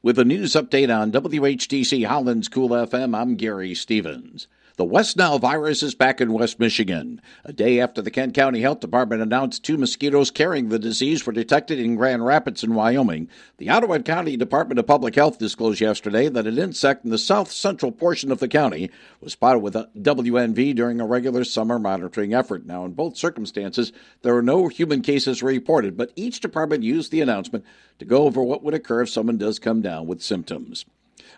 With a news update on WHTC Holland's Cool FM, I'm Gary Stevens. The West Nile virus is back in West Michigan. A day after the Kent County Health Department announced 2 mosquitoes carrying the disease were detected in Grand Rapids in Wyoming, the Ottawa County Department of Public Health disclosed yesterday that an insect in the south-central portion of the county was spotted with a WNV during a regular summer monitoring effort. Now, in both circumstances, there were no human cases reported, but each department used the announcement to go over what would occur if someone does come down with symptoms.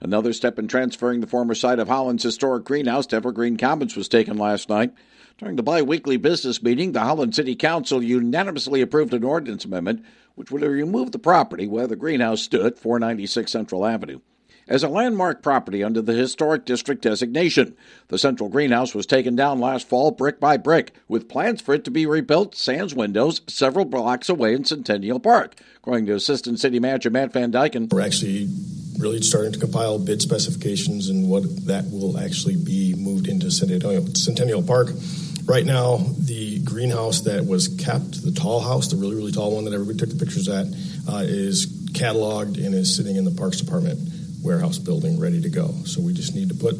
Another step in transferring the former site of Holland's historic greenhouse to Evergreen Commons was taken last night. During the bi-weekly business meeting, the Holland City Council unanimously approved an ordinance amendment which would remove the property where the greenhouse stood, 496 Central Avenue, as a landmark property under the Historic District designation. The central greenhouse was taken down last fall brick by brick, with plans for it to be rebuilt sans windows several blocks away in Centennial Park, according to Assistant City Manager Matt Van Dyken. We're actually really starting to compile bid specifications and what that will actually be moved into Centennial Park. Right now, the greenhouse that was kept, the tall house, the really, really tall one that everybody took the pictures at, is cataloged and is sitting in the Parks Department warehouse building ready to go. So we just need to put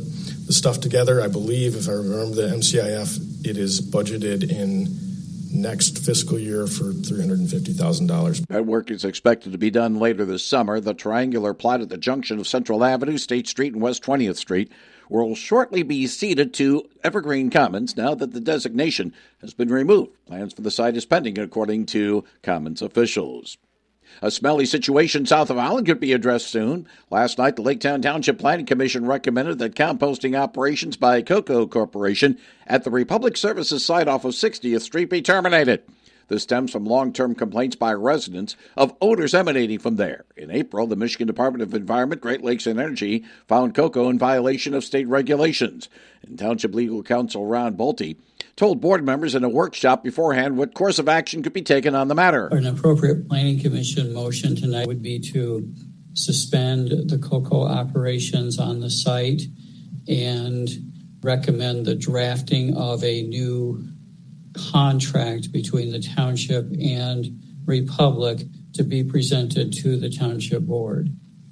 the stuff together. I believe, if I remember the MCIF, it is budgeted in next fiscal year for $350,000. That work is expected to be done later this summer. The triangular plot at the junction of Central Avenue, State Street, and West 20th Street will shortly be ceded to Evergreen Commons now that the designation has been removed. Plans for the site is pending, according to Commons officials. A smelly situation south of Holland could be addressed soon. Last night, the Laketown Township Planning Commission recommended that composting operations by Cocoa Corporation at the Republic Services site off of 60th Street be terminated. This stems from long-term complaints by residents of odors emanating from there. In April, the Michigan Department of Environment, Great Lakes and Energy found Cocoa in violation of state regulations. And Township Legal Counsel Ron Bolte told board members in a workshop beforehand what course of action could be taken on the matter. An appropriate planning commission motion tonight would be to suspend the cocoa operations on the site and recommend the drafting of a new contract between the township and Republic to be presented to the township board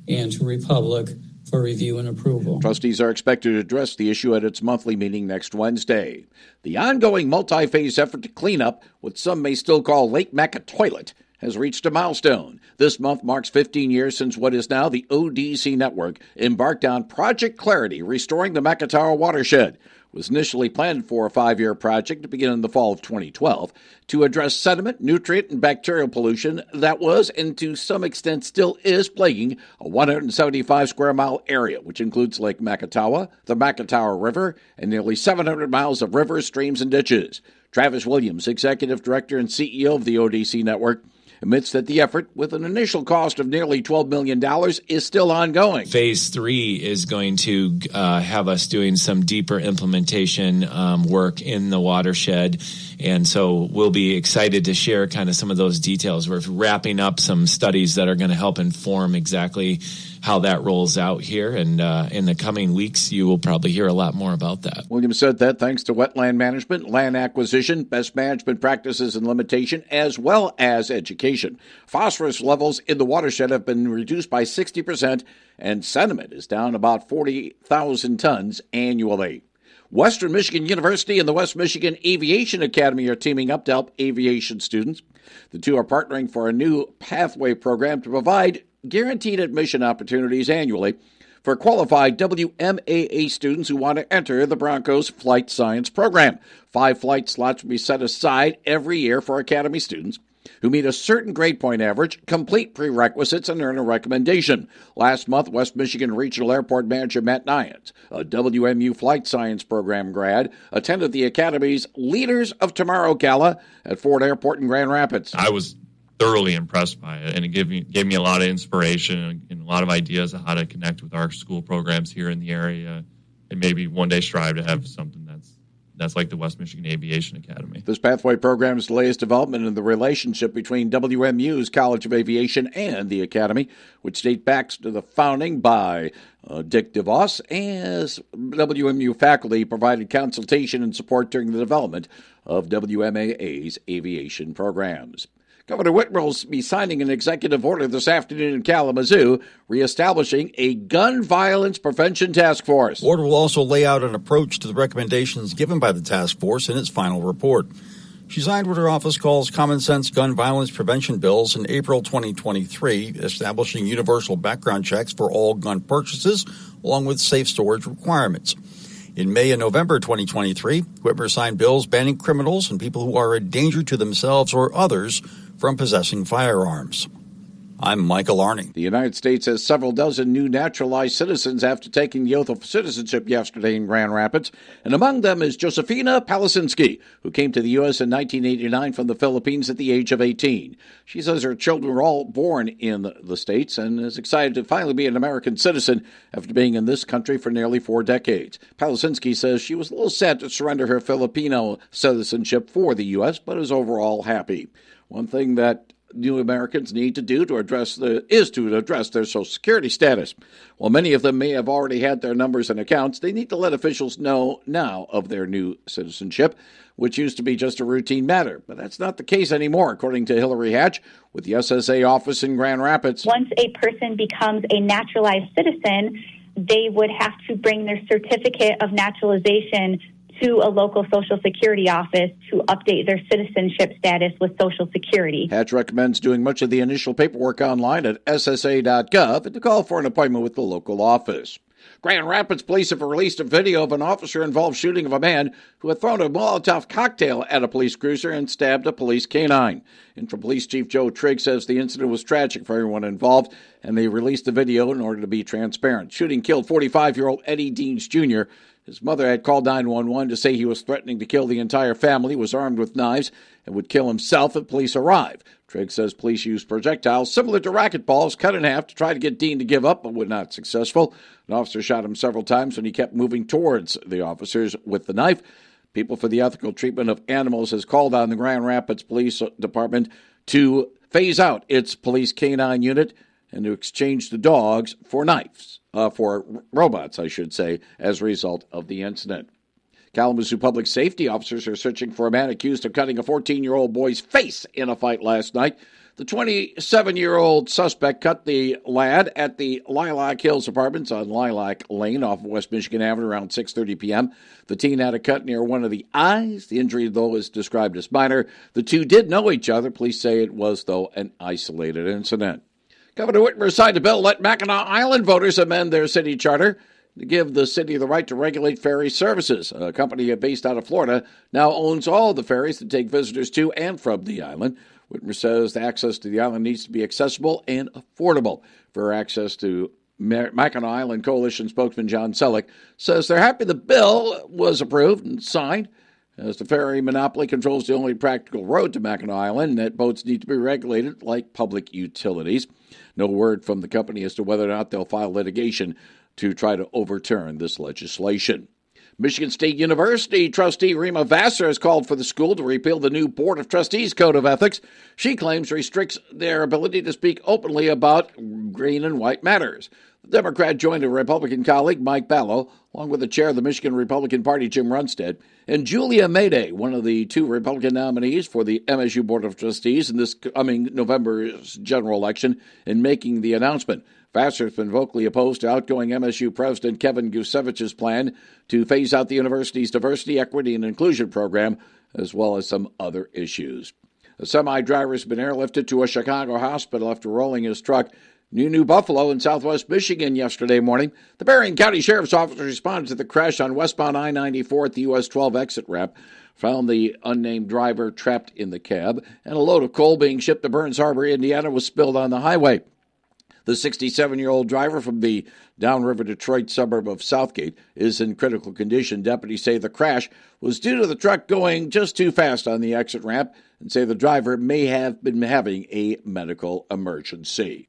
and to Republic for review and approval. Trustees are expected to address the issue at its monthly meeting next Wednesday. The ongoing multi-phase effort to clean up what some may still call Lake Mecca Toilet has reached a milestone. This month marks 15 years since what is now the ODC network embarked on Project Clarity, restoring the Macatawa watershed. It was initially planned for a 5-year project to begin in the fall of 2012 to address sediment, nutrient, and bacterial pollution that was, and to some extent still is, plaguing a 175-square-mile area, which includes Lake Macatawa, the Macatawa River, and nearly 700 miles of rivers, streams, and ditches. Travis Williams, Executive Director and CEO of the ODC Network, admits that the effort, with an initial cost of nearly $12 million, is still ongoing. Phase 3 is going to have us doing some deeper implementation work in the watershed, and so we'll be excited to share kind of some of those details. We're wrapping up some studies that are going to help inform exactly how that rolls out here, and in the coming weeks, you will probably hear a lot more about that. Williams said that thanks to wetland management, land acquisition, best management practices and limitation, as well as education, phosphorus levels in the watershed have been reduced by 60%, and sediment is down about 40,000 tons annually. Western Michigan University and the West Michigan Aviation Academy are teaming up to help aviation students. The two are partnering for a new pathway program to provide guaranteed admission opportunities annually for qualified WMAA students who want to enter the Broncos Flight Science program. 5 flight slots will be set aside every year for Academy students who meet a certain grade point average, complete prerequisites, and earn a recommendation. Last month, West Michigan Regional Airport Manager Matt Nyans, a WMU Flight Science program grad, attended the Academy's Leaders of Tomorrow Gala at Ford Airport in Grand Rapids. I was thoroughly impressed by it, and it gave me a lot of inspiration and a lot of ideas of how to connect with our school programs here in the area, and maybe one day strive to have something that's like the West Michigan Aviation Academy. This pathway program is the latest development in the relationship between WMU's College of Aviation and the Academy, which dates back to the founding by Dick DeVos, as WMU faculty provided consultation and support during the development of WMAA's aviation programs. Governor Whitmer will be signing an executive order this afternoon in Kalamazoo, reestablishing a gun violence prevention task force. The order will also lay out an approach to the recommendations given by the task force in its final report. She signed what her office calls common sense gun violence prevention bills in April 2023, establishing universal background checks for all gun purchases, along with safe storage requirements. In May and November 2023, Whitmer signed bills banning criminals and people who are a danger to themselves or others from possessing firearms. I'm Michael Arning. The United States has several dozen new naturalized citizens after taking the oath of citizenship yesterday in Grand Rapids, and among them is Josefina Palasinski, who came to the U.S. in 1989 from the Philippines at the age of 18. She says her children were all born in the States and is excited to finally be an American citizen after being in this country for nearly 4 decades. Palasinski says she was a little sad to surrender her Filipino citizenship for the U.S., but is overall happy. One thing that new Americans need to do to address their Social Security status. While many of them may have already had their numbers and accounts, they need to let officials know now of their new citizenship, which used to be just a routine matter. But that's not the case anymore, according to Hillary Hatch with the SSA office in Grand Rapids. Once a person becomes a naturalized citizen, they would have to bring their certificate of naturalization to a local Social Security office to update their citizenship status with Social Security. Hatch recommends doing much of the initial paperwork online at ssa.gov and to call for an appointment with the local office. Grand Rapids police have released a video of an officer-involved shooting of a man who had thrown a Molotov cocktail at a police cruiser and stabbed a police canine. Interim Police Chief Joe Trigg says the incident was tragic for everyone involved, and they released the video in order to be transparent. Shooting killed 45-year-old Eddie Deans Jr. His mother had called 911 to say he was threatening to kill the entire family, was armed with knives, and would kill himself if police arrived. Trigg says police used projectiles similar to racquetballs cut in half to try to get Dean to give up, but were not successful. An officer shot him several times when he kept moving towards the officers with the knife. People for the Ethical Treatment of Animals has called on the Grand Rapids Police Department to phase out its police canine unit and to exchange the dogs for for robots, I should say, as a result of the incident. Kalamazoo public safety officers are searching for a man accused of cutting a 14-year-old boy's face in a fight last night. The 27-year-old suspect cut the lad at the Lilac Hills Apartments on Lilac Lane off of West Michigan Avenue around 6:30 p.m. The teen had a cut near one of the eyes. The injury, though, is described as minor. The two did know each other. Police say it was, though, an isolated incident. Governor Whitmer signed a bill to let Mackinac Island voters amend their city charter to give the city the right to regulate ferry services. A company based out of Florida now owns all the ferries that take visitors to and from the island. Whitmer says the access to the island needs to be accessible and affordable. For access to Mackinac Island Coalition spokesman John Selleck says they're happy the bill was approved and signed, as the ferry monopoly controls the only practical road to Mackinac Island, and that boats need to be regulated like public utilities. No word from the company as to whether or not they'll file litigation to try to overturn this legislation. Michigan State University trustee Rima Vassar has called for the school to repeal the new Board of Trustees Code of Ethics she claims restricts their ability to speak openly about green and white matters. The Democrat joined a Republican colleague, Mike Ballo, along with the chair of the Michigan Republican Party, Jim Runstead, and Julia Mayday, one of the 2 Republican nominees for the MSU Board of Trustees in this coming November's general election, in making the announcement. Vassar has been vocally opposed to outgoing MSU President Kevin Gusevich's plan to phase out the university's diversity, equity, and inclusion program, as well as some other issues. A semi-driver has been airlifted to a Chicago hospital after rolling his truck near New Buffalo in southwest Michigan yesterday morning. The Berrien County Sheriff's Office responded to the crash on westbound I-94 at the US 12 exit ramp, found the unnamed driver trapped in the cab, and a load of coal being shipped to Burns Harbor, Indiana, was spilled on the highway. The 67-year-old driver from the downriver Detroit suburb of Southgate is in critical condition. Deputies say the crash was due to the truck going just too fast on the exit ramp and say the driver may have been having a medical emergency.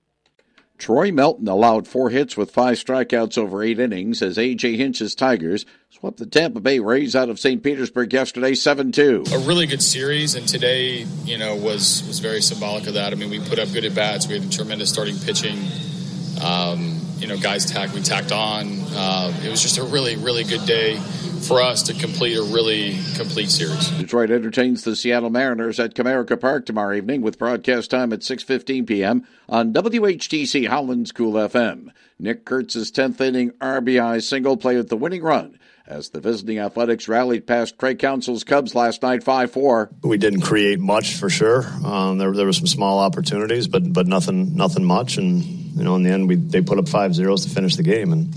Troy Melton allowed 4 hits with 5 strikeouts over 8 innings as A.J. Hinch's Tigers swept the Tampa Bay Rays out of St. Petersburg yesterday 7-2. A really good series, and today, was very symbolic of that. I mean, we put up good at-bats. We had tremendous starting pitching. Guys we tacked on. It was just a really, really good day for us to complete a really complete series. Detroit entertains the Seattle Mariners at Comerica Park tomorrow evening with broadcast time at 6:15 p.m. on WHTC Howland's Cool FM. Nick Kurtz's 10th inning RBI single played the winning run as the visiting Athletics rallied past Craig Counsell's Cubs last night 5-4. We didn't create much for sure. There were some small opportunities, but nothing much. And in the end, they put up 5-0 to finish the game. And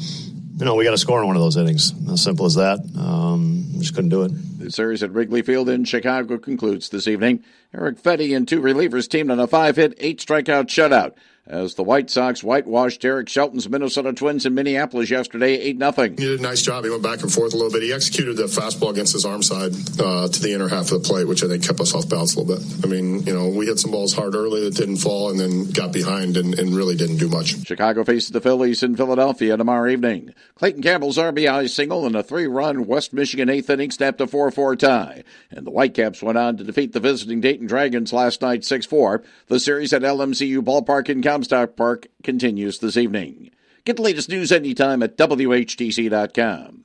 we got to score in one of those innings. As simple as that. We just couldn't do it. The series at Wrigley Field in Chicago concludes this evening. Eric Fetty and two relievers teamed on a 5-hit, 8-strikeout shutout as the White Sox whitewashed Eric Shelton's Minnesota Twins in Minneapolis yesterday 8-0. He did a nice job. He went back and forth a little bit. He executed the fastball against his arm side to the inner half of the plate, which I think kept us off balance a little bit. I mean, we hit some balls hard early that didn't fall and then got behind and really didn't do much. Chicago faces the Phillies in Philadelphia tomorrow evening. Clayton Campbell's RBI single and a 3-run West Michigan 8th inning snapped a 4-4 tie. And the Whitecaps went on to defeat the visiting Dayton Dragons last night 6-4. The series at LMCU Ballpark in Comstock Park continues this evening. Get the latest news anytime at WHTC.com.